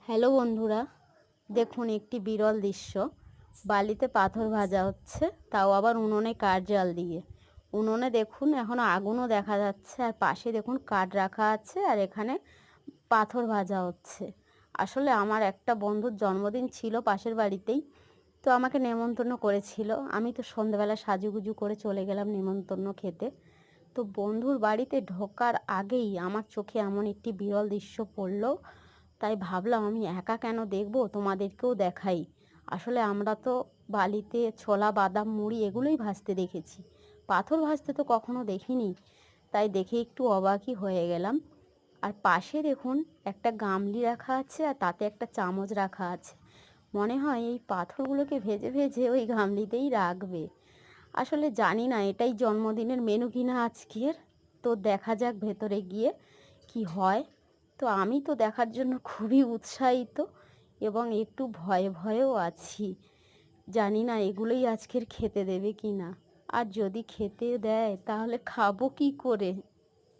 Hello বন্ধুরা, দেখুন একটি বিরল দৃশ্য। বালিতে পাথর ভাজা হচ্ছে, তাও আবার উনুনে কাঠ জ্বাল দিয়ে। উনুনে দেখুন এখনো আগুনও দেখা যাচ্ছে, আর পাশে দেখুন কাঠ রাখা আছে, আর এখানে পাথর ভাজা হচ্ছে। আসলে আমার একটা বন্ধুর জন্মদিন ছিল পাশের বাড়িতেই, তো আমাকে নেমন্তন্ন করেছিল। আমি তো সন্ধ্যাবেলা সাজুগুজু করে চলে গেলাম নেমন্তন্ন খেতে। তো বন্ধুর বাড়িতে ঢোকার আগেই আমার চোখে এমন একটি বিরল দৃশ্য পড়লো। তাই ভাবলাম আমি একা কেন দেখব, তোমাদেরকেও দেখাই। আসলে আমরা তো বালিতে ছোলা, বাদাম, মুড়ি এগুলোই ভাজতে দেখেছি, পাথর ভাজতে তো কখনো দেখিনি। তাই দেখে একটু অবাকই হয়ে গেলাম। আর পাশে দেখুন একটা গামলি রাখা আছে, আর তাতে একটা চামচ রাখা আছে। মনে হয় এই পাথরগুলোকে ভেজে ভেজে ওই গামলিতেই রাখবে। আসলে জানি না এটাই জন্মদিনের মেনু কিনা আজকের। তো দেখা যাক ভেতরে গিয়ে কি হয়। তো আমি তো দেখার জন্য খুবই উৎসাহিত এবং একটু ভয়ে ভয়েও আছি। জানি না এগুলোই আজকের খেতে দেবে কি না। আর যদি খেতে দেয় তাহলে খাবো কি করে।